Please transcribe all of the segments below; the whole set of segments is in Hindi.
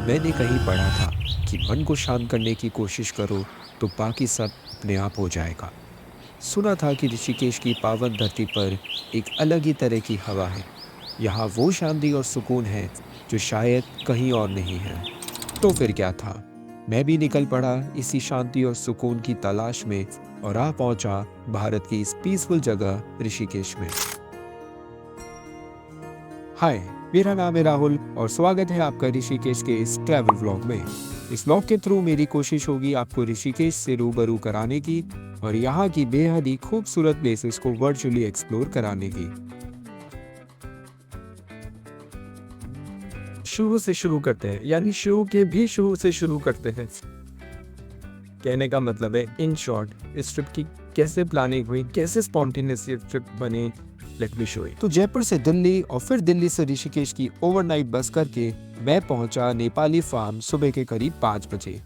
मैंने कहीं पढ़ा था कि मन को शांत करने की कोशिश करो तो बाकी सब अपने आप हो जाएगा। सुना था कि ऋषिकेश की पावन धरती पर एक अलग ही तरह की हवा है। यहाँ वो शांति और सुकून है जो शायद कहीं और नहीं है। तो फिर क्या था, मैं भी निकल पड़ा इसी शांति और सुकून की तलाश में और आ पहुंचा भारत की इस पीसफुल जगह ऋषिकेश में। हाय, मेरा नाम है राहुल और स्वागत है आपका ऋषिकेश के इस ट्रैवल व्लॉग में। इस व्लॉग के थ्रू मेरी कोशिश होगी आपको ऋषिकेश से रूबरू कराने की और यहाँ की बेहद ही खूबसूरत प्लेसेस को वर्चुअली एक्सप्लोर कराने की। शुरू से शुरू करते हैं, यानी शुरू से शुरू करते हैं। कहने का मतलब है, इन शॉर्ट, इस ट्रिप की कैसे प्लानिंग हुई, कैसे स्पॉन्टेनियस ये ट्रिप बनी, लेट मी शो यू। तो जयपुर से दिल्ली और फिर दिल्ली से ऋषिकेश की ओवरनाइट बस करके मैं पहुंचा नेपाली फार्म सुबह के करीब 5 बजे।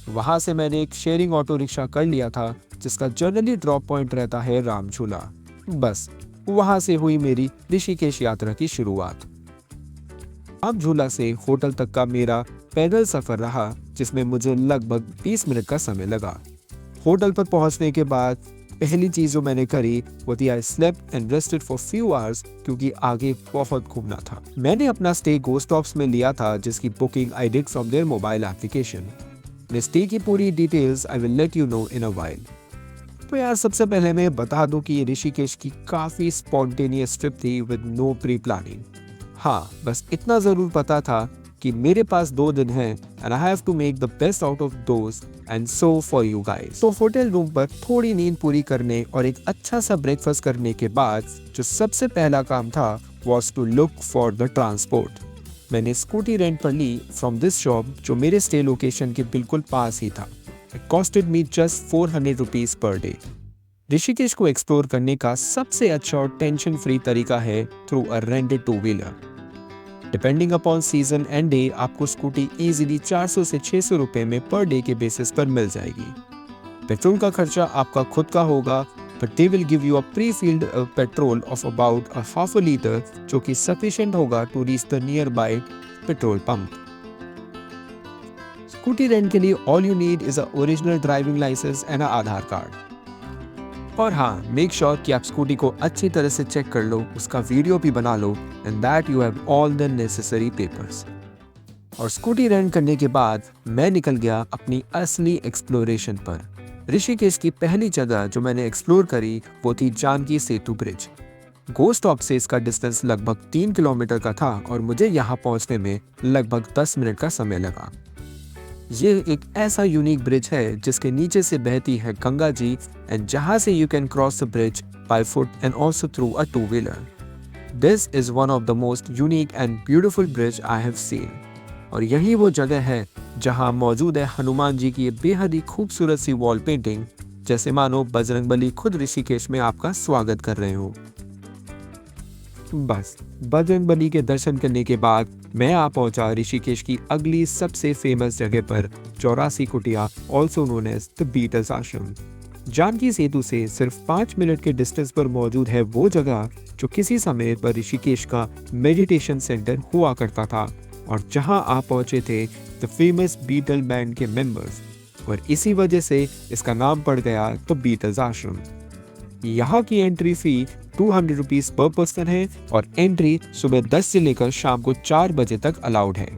वहां से मैंने एक शेयरिंग ऑटो रिक्शा कर लिया था जिसका जनरली ड्रॉप पॉइंट रहता है रामझूला। बस वहां से हुई मेरी ऋषिकेश यात्रा की शुरुआत। रामझूला से होटल तक का मेरा पैदल सफर रहा जिसमें मुझे लगभग 20 मिनट का समय लगा। होटल पर पहुंचने के बाद पहली चीज जो मैंने करी वो थी I slept and rested for few hours, क्योंकि आगे बहुत घूमना था। मैंने अपना स्टे गोस्ट स्टॉप्स में लिया था जिसकी booking I did from there mobile application. Stay की पूरी details I will let you know in a while. तो यार, सबसे पहले मैं बता दूं कि ये ऋषिकेश की काफी स्पॉन्टेनियस ट्रिप थी विद नो प्री प्लानिंग। हाँ, बस इतना जरूर पता था कि मेरे पास 2 दिन हैं and I have to make the best out of those and so for you guys. तो होटल रूम पर थोड़ी नींद पूरी करने और एक अच्छा सा ब्रेकफास्ट करने के बाद जो सबसे पहला काम था was to look for the transport. मैंने स्कूटी रेंट पर ली फ्रॉम दिस शॉप जो मेरे स्टे लोकेशन के बिल्कुल पास ही था। It costed me just 400 rupees per day. Rishikesh को एक्सप्लोर करने का सबसे अच्छा और टेंशन फ्री तरीका है through a rented two wheeler. Depending upon season and day आपको स्कूटी इजीली 400 से 600 रुपए में पर डे के बेसिस पर मिल जाएगी। पेट्रोल का खर्चा आपका खुद का होगा, but they will give you a pre filled petrol of about a half a litre जो कि सफिशिएंट होगा to reach the nearby petrol pump. Scooty rent के लिए all you need is a original driving licence and a Aadhaar card. और हाँ, मेक श्योर कि आप स्कूटी को अच्छी तरह से चेक कर लो, उसका वीडियो भी बना लो and that you have all the necessary papers. और स्कूटी रेंट करने के बाद मैं निकल गया अपनी असली एक्सप्लोरेशन पर। ऋषिकेश की पहली जगह जो मैंने एक्सप्लोर करी वो थी जानकी सेतु ब्रिज। गोस्ट स्टॉप से इसका डिस्टेंस लगभग 3 किलोमीटर का था और मुझे यहाँ पहुँचने में लगभग 10 मिनट का समय लगा। ये एक ऐसा यूनिक ब्रिज है जिसके नीचे से बहती है गंगा जी एंड जहां से you can cross the bridge by foot and also through a two wheeler. This is one of the most unique and beautiful bridge I have seen. और यही वो जगह है जहां मौजूद है हनुमान जी की बेहद ही खूबसूरत सी वॉल पेंटिंग, जैसे मानो बजरंगबली खुद ऋषिकेश में आपका स्वागत कर रहे हो। बस बजरंगबली के दर्शन करने के बाद मैं आ पहुंचा ऋषिकेश की अगली सबसे फेमस जगह पर, 84 कुटिया also known as the Beatles Ashram. Janki सेतु से सिर्फ 5 मिनट के डिस्टेंस पर मौजूद है वो जगह जो किसी समय पर ऋषिकेश का मेडिटेशन सेंटर हुआ करता था और जहां आप पहुंचे थे द फेमस बीटल बैंड के मेंबर्स, और इसी वजह से इसका नाम पड़ गया द बीटल्स आश्रम। यहाँ की entry fee 200 rupees per person है और एंट्री सुबह 10 से लेकर शाम को 4 बजे तक अलाउड है।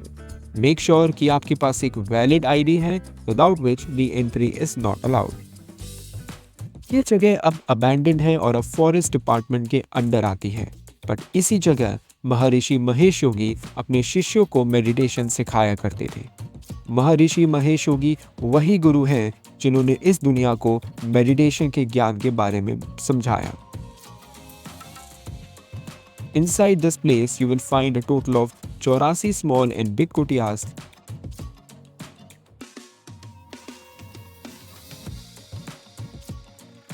मेक श्योर कि आपके पास एक वैलिड आईडी है, without which the entry is not allowed. ये जगह अब अबैंडन्ड है और अब फॉरेस्ट डिपार्टमेंट के अंडर आती है, बट इसी जगह महर्षि महेश योगी अपने शिष्यों को मेडिटेशन सिखाया करते थे। महर्षि महेश योगी वही गुरु हैं जिन्होंने इस दुनिया को मेडिटेशन के ज्ञान के बारे में समझाया। Inside this place, you will find a total of 84 small and big kutiyas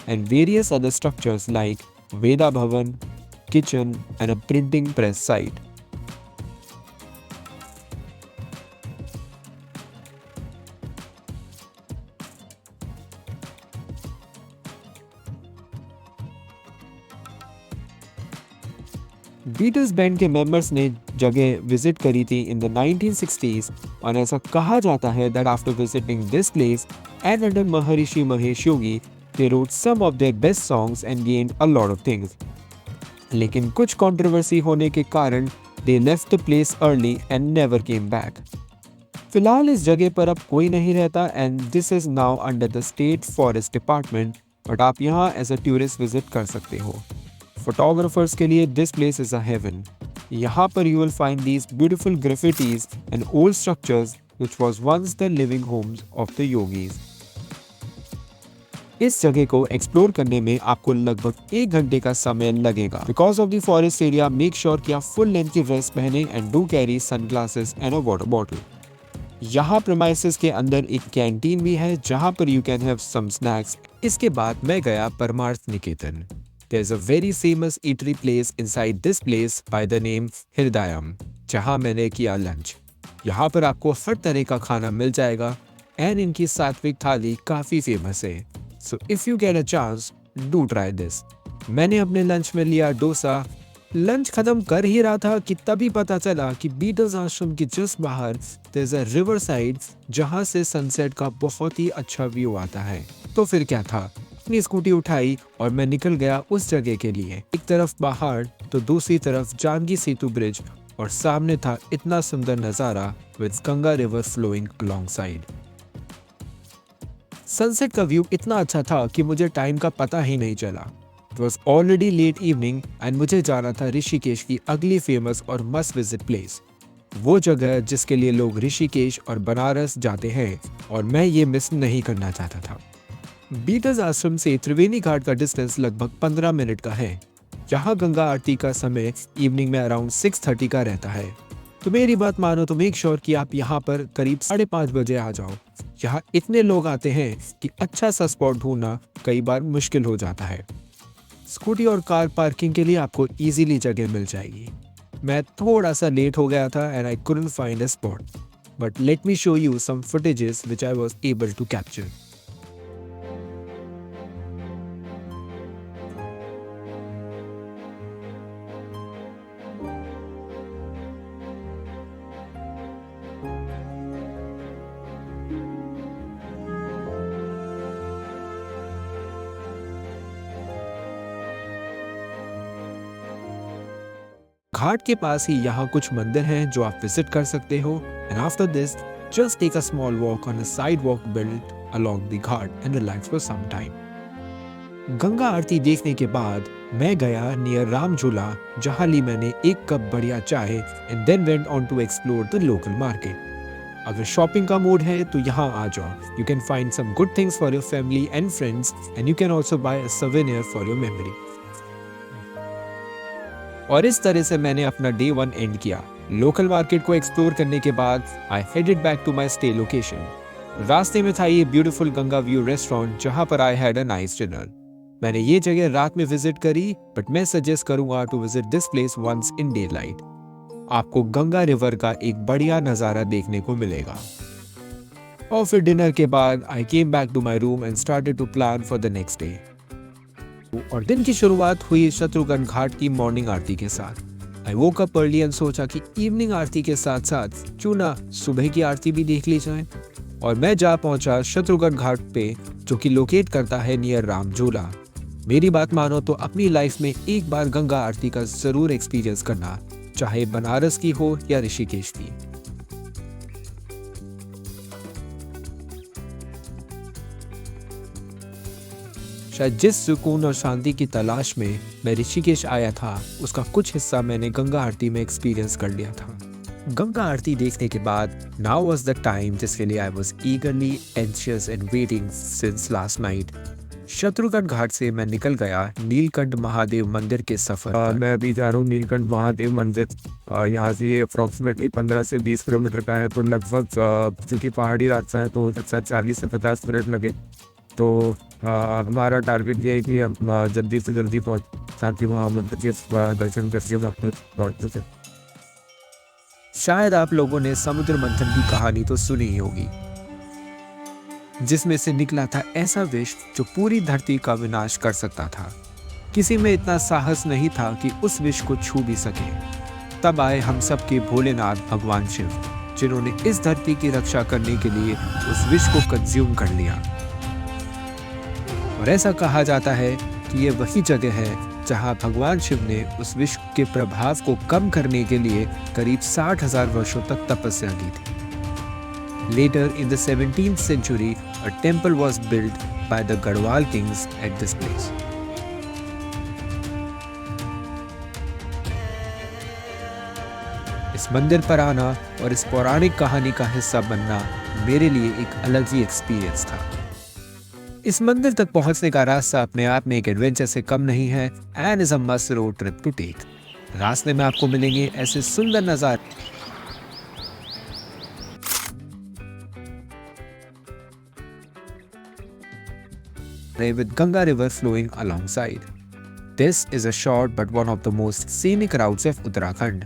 and various other structures like Veda Bhavan, kitchen, and a printing press site. Beatles band के मेंबर्स ने जगह विजिट करी थी इन द 1960s और ऐसा कहा जाता है that after visiting this place and under Maharishi Mahesh Yogi, they wrote some of their best songs and gained a lot of things. लेकिन कुछ कंट्रोवर्सी होने के कारण they left the place early and never came back. फिलहाल इस जगह पर अब कोई नहीं रहता and this is now under the State Forest Department, but आप यहाँ एज अ टूरिस्ट विजिट कर सकते हो। फोटोग्राफर्स के लिए this place is a heaven. यहाँ पर you will find these beautiful graffitis and old structures which was once the living homes of the yogis. इस जगह को एक्सप्लोर करने में आपको लगभग 1 घंटे का समय लगेगा। Because of the forest area, make sure कि आप फुल लेंथ की ड्रेस पहने and do carry sunglasses and a water bottle. यहाँ प्रेमाइसेस के अंदर एक कैंटीन भी है जहाँ पर you can have some snacks. इसके बाद मैं गया Parmarth Niketan. There's a very famous eatery place inside this place by the name Hridayam, जहाँ मैंने किया लंच। यहाँ पर आपको हर तरह का खाना मिल जाएगा एंड इनकी सात्विक थाली काफ़ी फेमस है। So if you get a chance, do try this. मैंने अपने लंच में लिया डोसा। लंच खत्म कर ही रहा था कि तभी पता चला कि बीटल्स आश्रम के जस्ट बाहर there's a river side जहाँ से सनसेट का बहुत ही अच्छा व्यू आता है। तो फिर क्या था, अपनी स्कूटी उठाई और मैं निकल गया उस जगह के लिए। एक तरफ पहाड़ तो दूसरी तरफ जानकी सेतु ब्रिज और सामने था इतना सुंदर नज़ारा with Ganga river flowing alongside. Sunset का व्यू इतना अच्छा था कि मुझे टाइम का पता ही नहीं चला। It was already late evening एंड मुझे जाना था ऋषिकेश की अगली फेमस और मस्ट विजिट प्लेस, वो जगह जिसके लिए लोग ऋषिकेश और बनारस जाते हैं और मैं ये मिस नहीं करना चाहता था। बीटल्स आश्रम से त्रिवेणी घाट का डिस्टेंस लगभग 15 मिनट का है। यहाँ गंगा आरती का समय इवनिंग में अराउंड 6:30 का रहता है। तो मेरी बात मानो तो मेक श्योर कि आप यहाँ पर करीब 5:30 बजे आ जाओ। यहाँ इतने लोग आते हैं कि अच्छा सा स्पॉट ढूंढना कई बार मुश्किल हो जाता है। स्कूटी और कार पार्किंग के लिए आपको इजीली जगह मिल जाएगी। मैं थोड़ा सा लेट हो गया था and I couldn't find a spot, but let me show you some footages which I was able to capture. घाट के पास ही यहाँ कुछ मंदिर हैं जो आप विजिट कर सकते हो and after this just take a small walk on a sidewalk built along the ghat and relax for some time. Ganga aarti देखने के बाद मैं गया नियर राम झूला, जहाँ ली मैंने 1 कप बढ़िया चाय and then went on to explore the local market. अगर शॉपिंग का मूड है तो यहाँ आ जाओ। You can find some good things for your family and friends and you can also buy a souvenir for your memory. और इस तरह से मैंने अपना डे 1 एंड किया। लोकल मार्केट को एक्सप्लोर करने के बाद I headed back to my stay location. रास्ते में था ये ब्यूटीफुल गंगा व्यू रेस्टोरेंट जहां पर I had a nice dinner. मैंने ये जगह रात में विजिट करी, बट मैं सजेस्ट करूंगा to visit this place once in daylight. आपको गंगा रिवर का एक बढ़िया नज़ारा देखने को मिलेगा। और फिर डिनर के बाद I came back to my room and started to plan for the next day. और दिन की शुरुआत हुई शत्रुघ्न घाट की मॉर्निंग आरती के साथ। आई वोक अप अर्ली एंड सोचा कि इवनिंग आरती के साथ साथ क्यों ना सुबह की आरती भी देख ली जाए। और मैं जा पहुंचा शत्रुघ्न घाट पे, जो कि लोकेट करता है नियर राम झूला। मेरी बात मानो तो अपनी लाइफ में एक बार गंगा आरती का जरूर एक्सपीरियंस करना, चाहे बनारस की हो या ऋषिकेश की। शायद जिस सुकून और शांति की तलाश में मैं ऋषिकेश आया था, उसका कुछ हिस्सा मैंने गंगा आरती में एक्सपीरियंस कर लिया था। गंगा आरती देखने के बाद नाउ वाज द टाइम जिसके लिए I was eagerly anxious and waiting since last night. Shatrughan Ghat से मैं निकल गया नीलकंठ महादेव मंदिर के सफर। मैं अभी जा रहा हूँ नीलकंठ महादेव मंदिर। यहाँ से अप्रॉक्सीमेटली 15 से 20 किलोमीटर का है, तो लगभग क्योंकि पहाड़ी रास्ता है तो 40 से 50 मिनट लगे। तो हमारा टारगेट ये है कि हम जल्दी से जल्दी पहुँच, साथ ही वहाँ मंदिर के दर्शन करके पहुँच सकें। शायद आप लोगों ने समुद्र मंथन की कहानी तो सुनी ही होगी, जिसमें से निकला था ऐसा विष जो पूरी धरती का विनाश कर सकता था। किसी में इतना साहस नहीं था कि उस विष को छू भी सके। तब आए हम सबके भोलेनाथ भगवान शिव, जिन्होंने इस धरती की रक्षा करने के लिए उस विष को कंज्यूम कर लिया। और ऐसा कहा जाता है कि ये वही जगह है जहां भगवान शिव ने उस विष के प्रभाव को कम करने के लिए करीब 60,000 वर्षों तक तपस्या की थी। Later in the 17th century, a temple was built by the Garhwal kings at this place. इस मंदिर पर आना और इस पौराणिक कहानी का हिस्सा बनना मेरे लिए एक अलग ही एक्सपीरियंस था। इस मंदिर तक पहुंचने का रास्ता अपने आप में एक एडवेंचर से कम नहीं है and is a must road trip to take. रास्ते में आपको मिलेंगे ऐसे सुंदर नजारे with Ganga river flowing alongside. This is a short but one of the most scenic routes of Uttarakhand.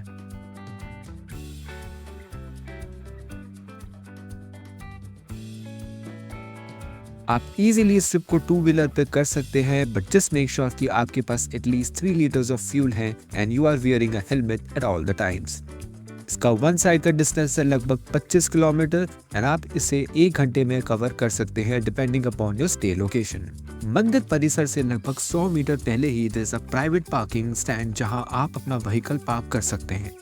आप इजीली इस ट्रिप को 2 व्हीलर पे कर सकते हैं, बट जस्ट मेक श्योर कि आपके पास एटलीस्ट 3 लीटर्स ऑफ फ्यूल है and you are wearing a helmet at all the times. इसका वन साइड का डिस्टेंस है लगभग 25 किलोमीटर एंड आप इसे 1 घंटे में कवर कर सकते हैं depending upon your stay location. मंदिर परिसर से लगभग 100 मीटर पहले ही there is a private parking stand जहां आप अपना व्हीकल पार्क कर सकते हैं।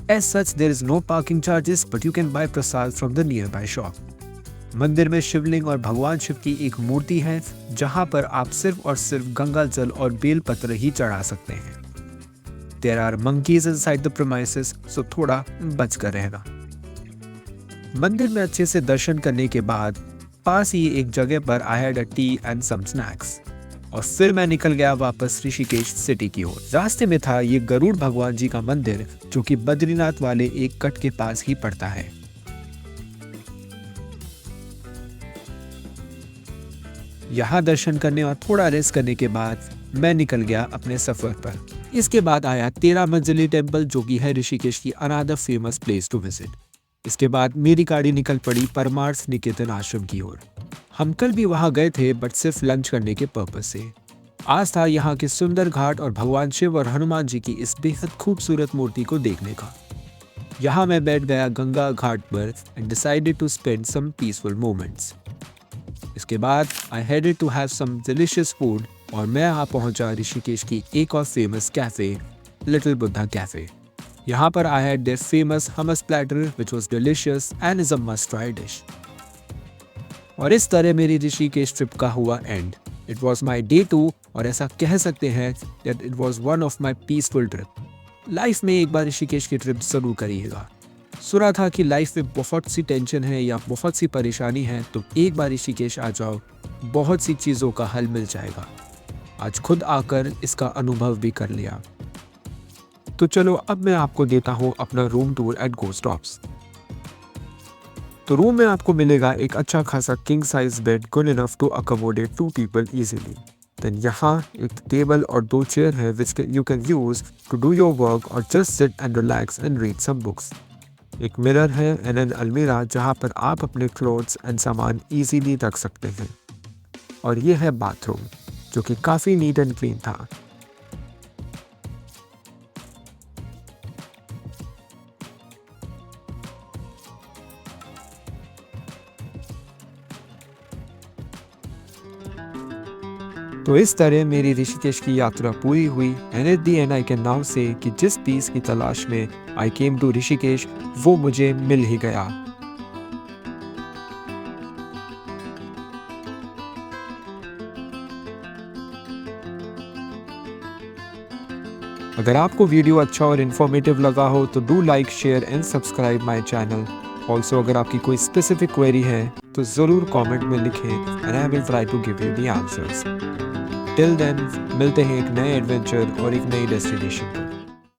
As such there is no parking charges but you can buy prasad from the nearby shop. मंदिर में शिवलिंग और भगवान शिव की एक मूर्ति है जहां पर आप सिर्फ और सिर्फ गंगा जल और बेलपत्र ही चढ़ा सकते हैं। There are monkeys inside the premises, so थोड़ा बच कर रहना। मंदिर में अच्छे से दर्शन करने के बाद पास ही एक जगह पर I had a tea and some snacks और फिर मैं निकल गया वापस ऋषिकेश सिटी की ओर। रास्ते में था ये गरुड़ भगवान जी का मंदिर जो कि बद्रीनाथ वाले एक कट के पास ही पड़ता है। यहाँ दर्शन करने और थोड़ा रेस्ट करने के बाद मैं निकल गया अपने सफर पर। इसके बाद आया 13 मंजिली टेम्पल जो कि है ऋषिकेश की another famous place to visit. इसके बाद मेरी गाड़ी निकल पड़ी परमार्थ निकेतन आश्रम की ओर। हम कल भी वहां गए थे बट सिर्फ लंच करने के पर्पस से। आज था यहाँ के सुंदर घाट और भगवान शिव और हनुमान जी की इस बेहद खूबसूरत मूर्ति को देखने का। यहाँ मैं बैठ गया गंगा घाट पर and decided to spend some peaceful moments. इसके बाद I headed to have some delicious food और मैं यहाँ पहुंचा ऋषिकेश की एक और famous cafe Little Buddha cafe. यहाँ पर I had there famous hummus platter which was delicious and is a must try dish. और इस तरह मेरी ऋषिकेश ट्रिप का हुआ end. It was my day 2 और ऐसा कह सकते हैं that it was one of my peaceful trip. Life में एक बार ऋषिकेश की ट्रिप जरूर करिएगा। सुना था कि लाइफ में बहुत सी टेंशन है या बहुत सी परेशानी है तो एक बार ऋषिकेश आ जाओ, बहुत सी चीज़ों का हल मिल जाएगा। आज खुद आकर इसका अनुभव भी कर लिया। तो चलो अब मैं आपको देता हूँ अपना room tour at Ghost Tops. तो रूम में आपको मिलेगा एक अच्छा खासा king size bed good enough to accommodate 2 people easily. Then यहाँ एक टेबल और 2 चेयर है which you can use to do your work और just sit and relax and read some books. एक मिरर है एंड एन अलमीरा जहाँ पर आप अपने क्लोथ्स एंड सामान इजीली रख सकते हैं। और ये है बाथरूम जो कि काफ़ी नीट एंड क्लीन था। तो इस तरह मेरी ऋषिकेश की यात्रा पूरी हुई and at the and I can now से कि जिस पीस की तलाश में आई केम टू ऋषिकेश वो मुझे मिल ही गया। अगर आपको वीडियो अच्छा और इन्फॉर्मेटिव लगा हो तो do like share and subscribe my channel. Also अगर आपकी कोई स्पेसिफिक क्वेरी है तो ज़रूर कमेंट में लिखें and I will try to give you the answers. Till then मिलते हैं एक नए एडवेंचर और एक नई डेस्टिनेशन पर।